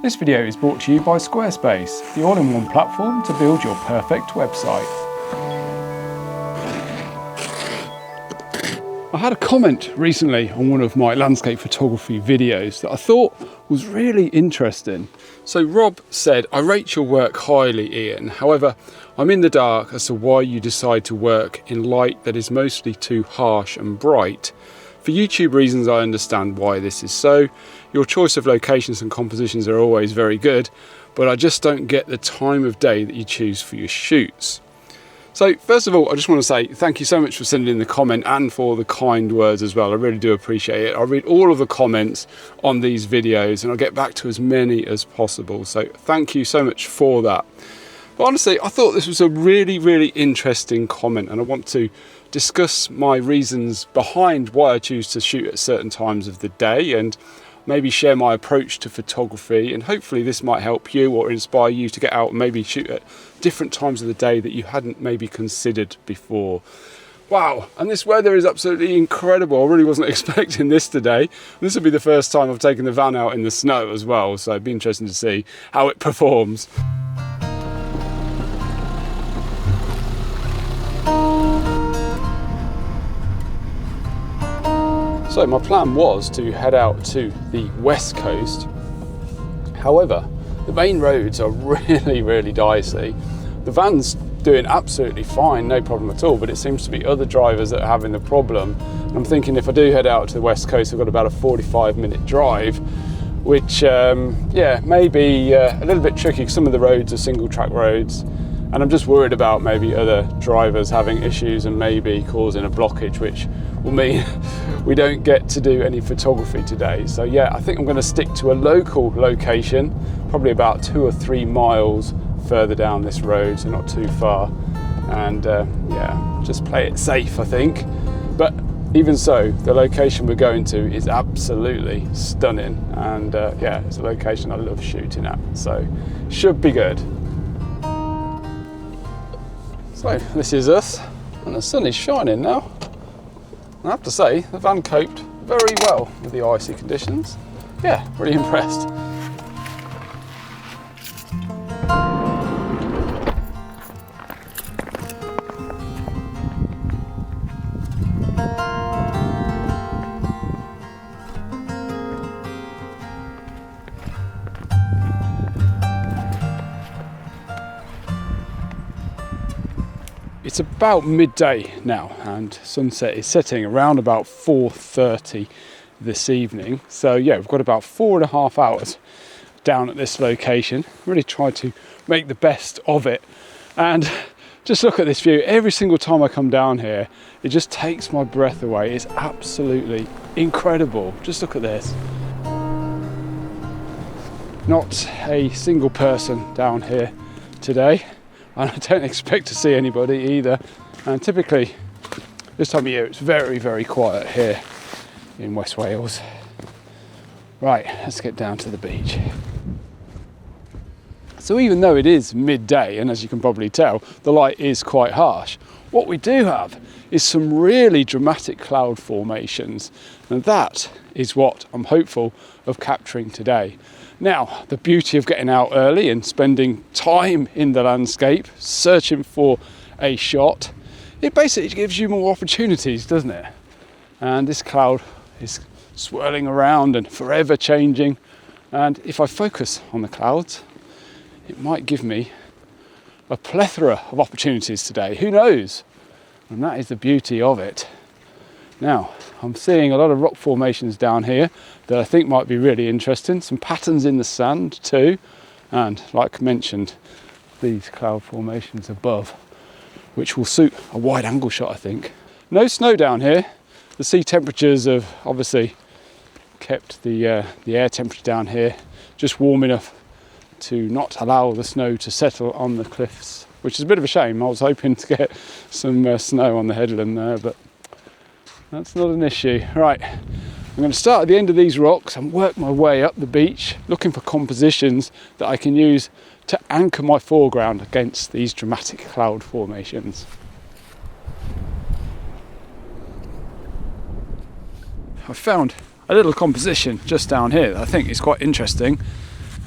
This video is brought to you by Squarespace, the all-in-one platform to build your perfect website. I had a comment recently on one of my landscape photography videos that I thought was really interesting. So Rob said, "I rate your work highly, Ian. However, I'm in the dark as to why you decide to work in light that is mostly too harsh and bright. For YouTube reasons, I understand why this is so. Your choice of locations and compositions are always very good, but I just don't get the time of day that you choose for your shoots." So first of all, I just want to say thank you so much for sending in the comment and for the kind words as well. I really do appreciate it. I read all of the comments on these videos and I'll get back to as many as possible. So thank you so much for that. But honestly, I thought this was a really interesting comment, and I want to discuss my reasons behind why I choose to shoot at certain times of the day, and maybe share my approach to photography, and hopefully this might help you or inspire you to get out and maybe shoot at different times of the day that you hadn't maybe considered before. Wow, and this weather is absolutely incredible. I really wasn't expecting this today. This will be the first time I've taken the van out in the snow as well, so it'd be interesting to see how it performs. So my plan was to head out to the west coast. However, the main roads are really dicey. The van's doing absolutely fine, no problem at all, but it seems to be other drivers that are having the problem. And I'm thinking if I do head out to the west coast, I've got about a 45-minute drive, which may be a little bit tricky because some of the roads are single track roads. And I'm just worried about maybe other drivers having issues and maybe causing a blockage, which will mean we don't get to do any photography today. So yeah, I think I'm going to stick to a local location, probably about 2 or 3 miles further down this road, so not too far. And just play it safe, I think. But even so, the location we're going to is absolutely stunning. And it's a location I love shooting at, so should be good. So this is us, and the sun is shining now. I have to say, the van coped very well with the icy conditions. Yeah, really impressed. It's about midday now, and sunset is setting around about 4:30 this evening. So yeah, we've got about 4.5 hours down at this location. Really tried to make the best of it, and just look at this view. Every single time I come down here, it just takes my breath away. It's absolutely incredible. Just look at this. Not a single person down here today. And I don't expect to see anybody either. And typically, this time of year, it's very quiet here in West Wales. Right, let's get down to the beach. So even though it is midday, and as you can probably tell, the light is quite harsh, what we do have is some really dramatic cloud formations. And that is what I'm hopeful of capturing today. Now, the beauty of getting out early and spending time in the landscape, searching for a shot, it basically gives you more opportunities, doesn't it? And this cloud is swirling around and forever changing. And if I focus on the clouds, it might give me a plethora of opportunities today. Who knows? And that is the beauty of it. Now, I'm seeing a lot of rock formations down here that I think might be really interesting. Some patterns in the sand too. And like mentioned, these cloud formations above, which will suit a wide angle shot, I think. No snow down here. The sea temperatures have obviously kept the air temperature down here just warm enough to not allow the snow to settle on the cliffs, which is a bit of a shame. I was hoping to get some snow on the headland there, but that's not an issue. Right, I'm going to start at the end of these rocks and work my way up the beach, looking for compositions that I can use to anchor my foreground against these dramatic cloud formations. I found a little composition just down here that I think is quite interesting,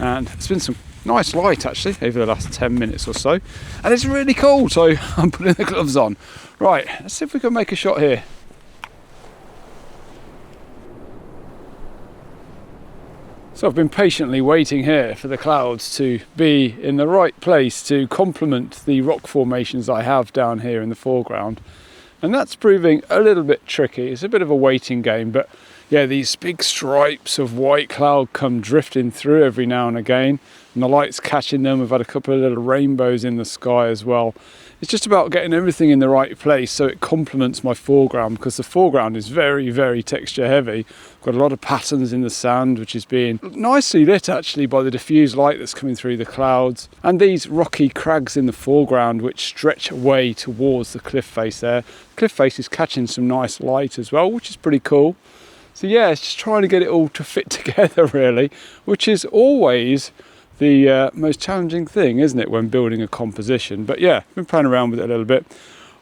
and it's been some nice light actually over the last 10 minutes or so, and it's really cold, so I'm putting the gloves on. Right, let's see if we can make a shot here. So I've been patiently waiting here for the clouds to be in the right place to complement the rock formations I have down here in the foreground, and that's proving a little bit tricky. It's a bit of a waiting game, but yeah, these big stripes of white cloud come drifting through every now and again, and the light's catching them. We've had a couple of little rainbows in the sky as well. It's just about getting everything in the right place so it complements my foreground, because the foreground is very, very texture heavy. Got a lot of patterns in the sand, which is being nicely lit actually by the diffused light that's coming through the clouds, and these rocky crags in the foreground which stretch away towards the cliff face there. The cliff face is catching some nice light as well, which is pretty cool. So yeah, it's just trying to get it all to fit together really, which is always the most challenging thing, isn't it, when building a composition. But yeah, I've been playing around with it a little bit.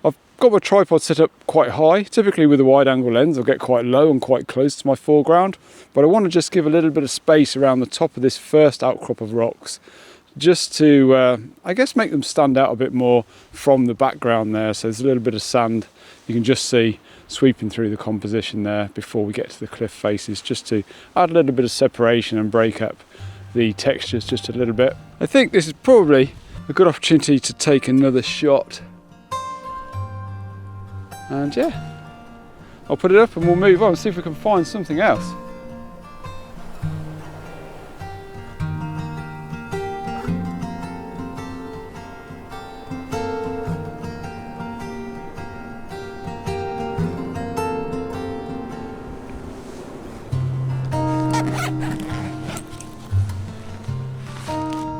I've got my tripod set up quite high. Typically with a wide angle lens I'll get quite low and quite close to my foreground, but I want to just give a little bit of space around the top of this first outcrop of rocks, just to I guess make them stand out a bit more from the background there. So there's a little bit of sand you can just see sweeping through the composition there before we get to the cliff faces, just to add a little bit of separation and break up the textures just a little bit. I think this is probably a good opportunity to take another shot, and yeah, I'll put it up and we'll move on and see if we can find something else.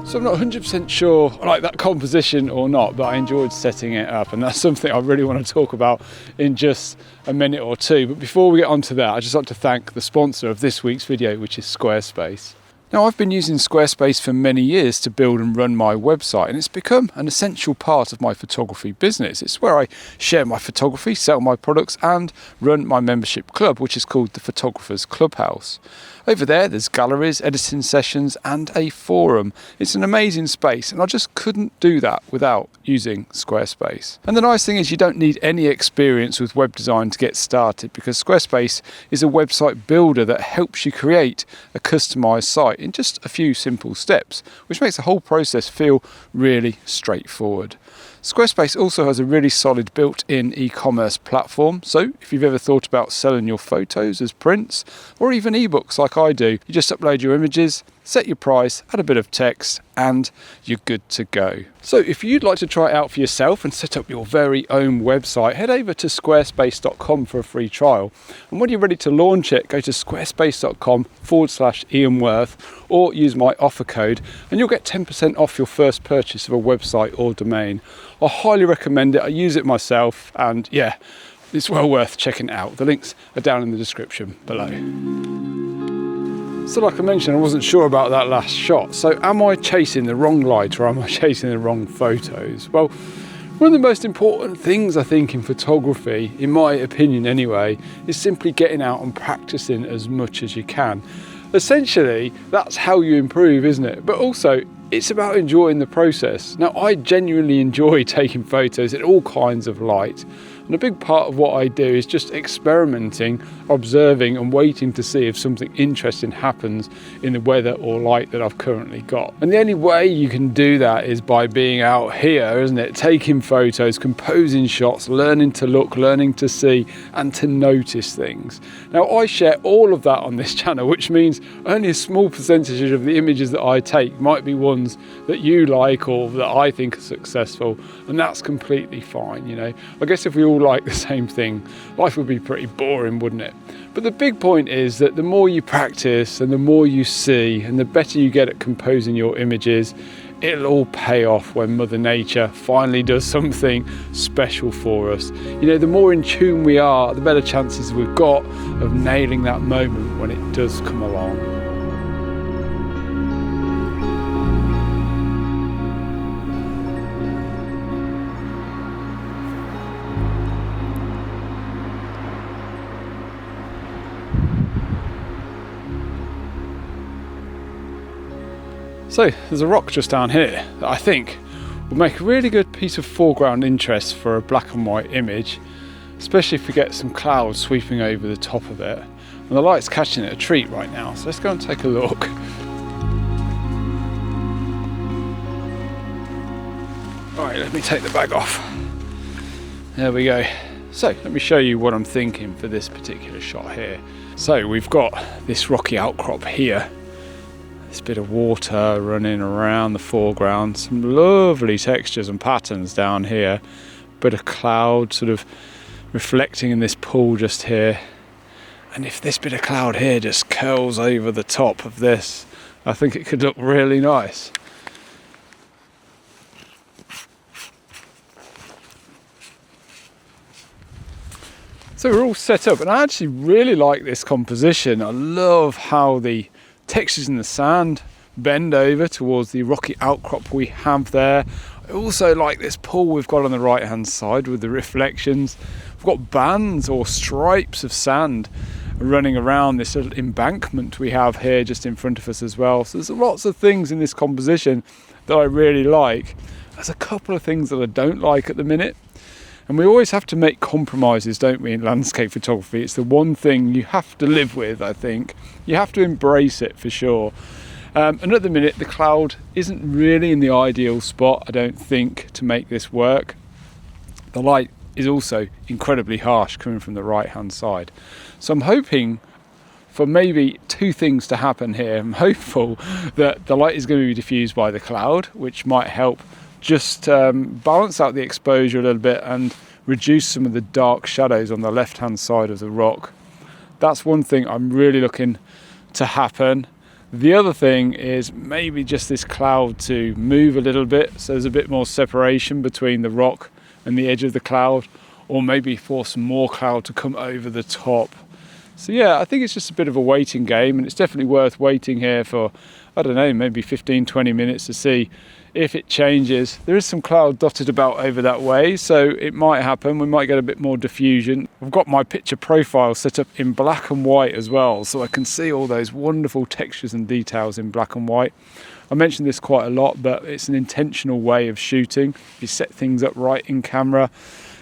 So I'm not 100% sure I like that composition or not, but I enjoyed setting it up, and that's something I really want to talk about in just a minute or two. But before we get on to that, I'd just like to thank the sponsor of this week's video, which is Squarespace. Now, I've been using Squarespace for many years to build and run my website, and it's become an essential part of my photography business. It's where I share my photography, sell my products, and run my membership club, which is called the Photographers Clubhouse. Over there, there's galleries, editing sessions, and a forum. It's an amazing space, and I just couldn't do that without using Squarespace. And the nice thing is you don't need any experience with web design to get started, because Squarespace is a website builder that helps you create a customized site in just a few simple steps, which makes the whole process feel really straightforward. Squarespace also has a really solid built-in e-commerce platform, so if you've ever thought about selling your photos as prints or even ebooks like I do, you just upload your images, set your price, add a bit of text, and you're good to go. So if you'd like to try it out for yourself and set up your very own website, head over to squarespace.com for a free trial. And when you're ready to launch it, go to squarespace.com/IANWORTH or use my offer code, and you'll get 10% off your first purchase of a website or domain. I highly recommend it. I use it myself, and yeah, it's well worth checking it out. The links are down in the description below. So like I mentioned, I wasn't sure about that last shot. So am I chasing the wrong light or am I chasing the wrong photos? Well, one of the most important things I think in photography, in my opinion anyway, is simply getting out and practicing as much as you can. Essentially, that's how you improve, isn't it? But also, it's about enjoying the process. Now, I genuinely enjoy taking photos in all kinds of light. And a big part of what I do is just experimenting, observing and waiting to see if something interesting happens in the weather or light that I've currently got. And the only way you can do that is by being out here, isn't it? Taking photos, composing shots, learning to look, learning to see and to notice things. Now, I share all of that on this channel, which means only a small percentage of the images that I take might be ones that you like or that I think are successful, and that's completely fine, you know. I guess if we all like the same thing, life would be pretty boring, wouldn't it? But the big point is that the more you practice and the more you see and the better you get at composing your images, it'll all pay off when Mother Nature finally does something special for us. You know, the more in tune we are, the better chances we've got of nailing that moment when it does come along. So there's a rock just down here that I think will make a really good piece of foreground interest for a black and white image, especially if we get some clouds sweeping over the top of it. And the light's catching it a treat right now, so let's go and take a look. Alright, let me take the bag off. There we go. So let me show you what I'm thinking for this particular shot here. So we've got this rocky outcrop here, this bit of water running around the foreground, some lovely textures and patterns down here, bit of cloud sort of reflecting in this pool just here. And if this bit of cloud here just curls over the top of this, I think it could look really nice. So we're all set up, and I actually really like this composition. I love how the textures in the sand bend over towards the rocky outcrop we have there. I also like this pool we've got on the right hand side with the reflections. We've got bands or stripes of sand running around this little embankment we have here just in front of us as well. So there's lots of things in this composition that I really like. There's a couple of things that I don't like at the minute. And we always have to make compromises, don't we, in landscape photography? It's the one thing you have to live with, I think. You have to embrace it for sure. And at the minute, the cloud isn't really in the ideal spot, I don't think, to make this work. The light is also incredibly harsh coming from the right-hand side. So I'm hoping for maybe two things to happen here. I'm hopeful that the light is going to be diffused by the cloud, which might help just balance out the exposure a little bit and reduce some of the dark shadows on the left hand side of the rock. That's one thing I'm really looking to happen. The other thing is maybe just this cloud to move a little bit, so there's a bit more separation between the rock and the edge of the cloud, or maybe for some more cloud to come over the top. So yeah, I think it's just a bit of a waiting game, and it's definitely worth waiting here for, I don't know, maybe 15-20 minutes to see if it changes. There is some cloud dotted about over that way, so it might happen. We might get a bit more diffusion. I've got my picture profile set up in black and white as well, so I can see all those wonderful textures and details in black and white. I mentioned this quite a lot, but it's an intentional way of shooting. If you set things up right in camera,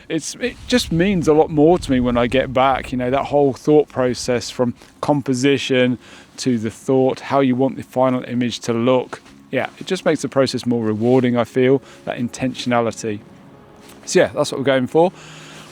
it just means a lot more to me when I get back. You know, that whole thought process from composition to the thought, how you want the final image to look. Yeah, it just makes the process more rewarding, I feel, that intentionality. So yeah, that's what we're going for.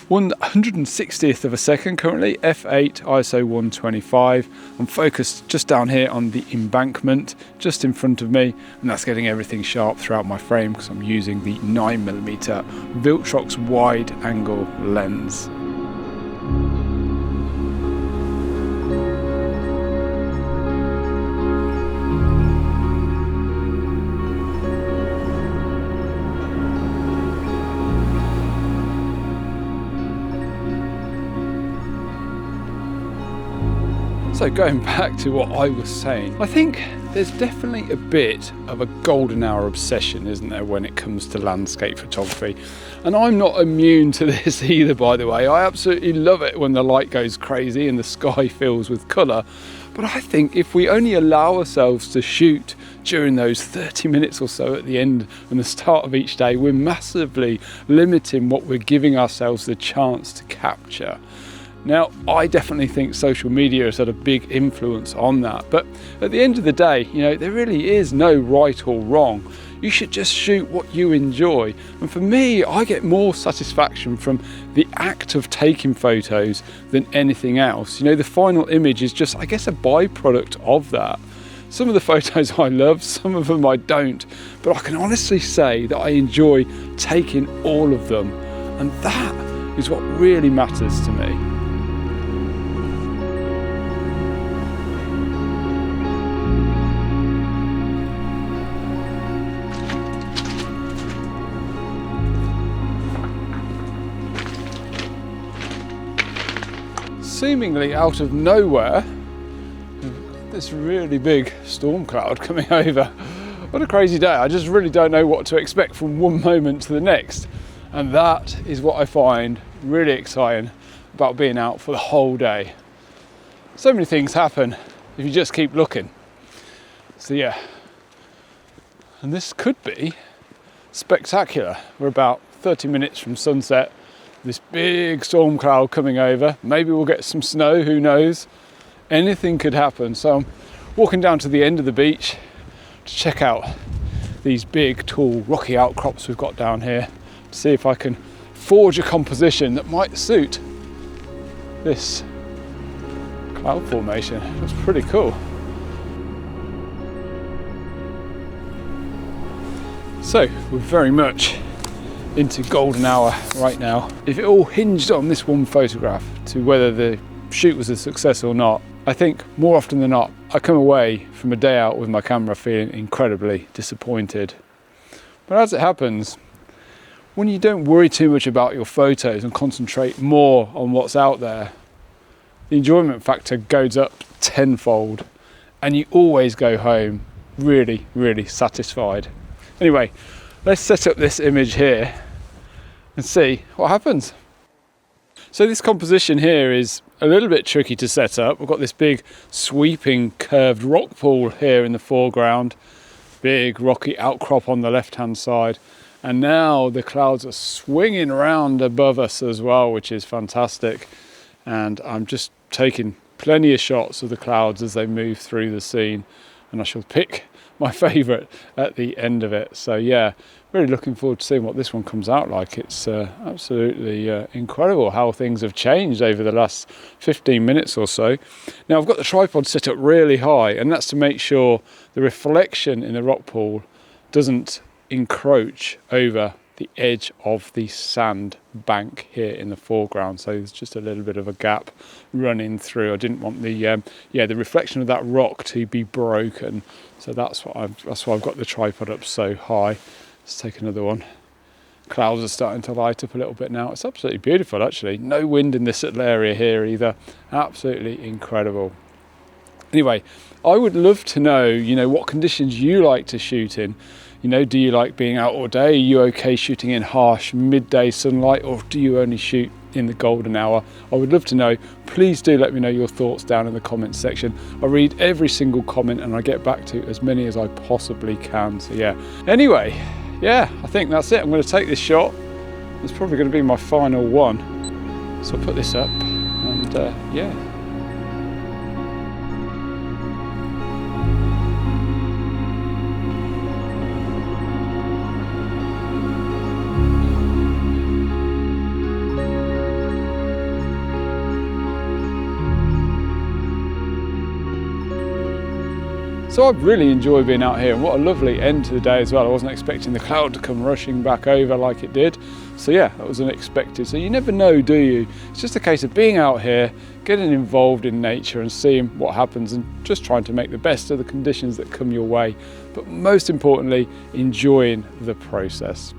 1/160th of a second currently, f8 ISO 125. I'm focused just down here on the embankment, just in front of me, and that's getting everything sharp throughout my frame because I'm using the 9mm Viltrox wide angle lens. So going back to what I was saying, I think there's definitely a bit of a golden hour obsession, isn't there, when it comes to landscape photography? And I'm not immune to this either, by the way. I absolutely love it when the light goes crazy and the sky fills with colour. But I think if we only allow ourselves to shoot during those 30 minutes or so at the end and the start of each day, we're massively limiting what we're giving ourselves the chance to capture. Now, I definitely think social media has had a big influence on that. But at the end of the day, you know, there really is no right or wrong. You should just shoot what you enjoy. And for me, I get more satisfaction from the act of taking photos than anything else. You know, the final image is just, I guess, a byproduct of that. Some of the photos I love, some of them I don't. But I can honestly say that I enjoy taking all of them. And that is what really matters to me. Seemingly out of nowhere, this really big storm cloud coming over. What a crazy day. I just really don't know what to expect from one moment to the next. And that is what I find really exciting about being out for the whole day. So many things happen if you just keep looking. So yeah, and this could be spectacular. We're about 30 minutes from sunset. This big storm cloud coming over. Maybe we'll get some snow, who knows? Anything could happen. So I'm walking down to the end of the beach to check out these big, tall, rocky outcrops we've got down here, to see if I can forge a composition that might suit this cloud formation. That's pretty cool. So we're very much into golden hour right now. If it all hinged on this one photograph to whether the shoot was a success or not, I think more often than not I come away from a day out with my camera feeling incredibly disappointed. But as it happens, when you don't worry too much about your photos and concentrate more on what's out there, the enjoyment factor goes up tenfold and you always go home really, really satisfied. Anyway, let's set up this image here and see what happens. So this composition here is a little bit tricky to set up. We've got this big sweeping curved rock pool here in the foreground, big rocky outcrop on the left hand side, and now the clouds are swinging around above us as well, which is fantastic. And I'm just taking plenty of shots of the clouds as they move through the scene, and I shall pick my favourite at the end of it. So yeah, really looking forward to seeing what this one comes out like. It's absolutely incredible how things have changed over the last 15 minutes or so. Now I've got the tripod set up really high, and that's to make sure the reflection in the rock pool doesn't encroach over the edge of the sand bank here in the foreground. So there's just a little bit of a gap running through. I didn't want the reflection of that rock to be broken. So that's why I've got the tripod up so high. Let's take another one. Clouds are starting to light up a little bit now. It's absolutely beautiful actually. No wind in this little area here either. Absolutely incredible. Anyway, I would love to know, what conditions you like to shoot in. Do you like being out all day? Are you okay shooting in harsh midday sunlight, or do you only shoot in the golden hour? I would love to know. Please do let me know your thoughts down in the comments section. I read every single comment and I get back to as many as I possibly can. So yeah. Anyway, yeah, I think that's it. I'm going to take this shot. It's probably going to be my final one. So I'll put this up and yeah. So I've really enjoyed being out here, and what a lovely end to the day as well. I wasn't expecting the cloud to come rushing back over like it did. So yeah, that was unexpected. So you never know, do you? It's just a case of being out here, getting involved in nature and seeing what happens, and just trying to make the best of the conditions that come your way. But most importantly, enjoying the process.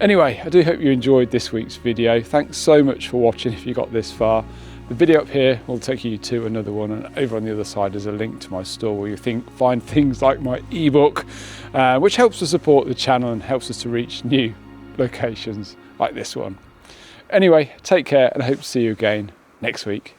Anyway, I do hope you enjoyed this week's video. Thanks so much for watching if you got this far. The video up here will take you to another one, and over on the other side is a link to my store where you find things like my ebook, which helps to support the channel and helps us to reach new locations like this one. Anyway, take care, and I hope to see you again next week.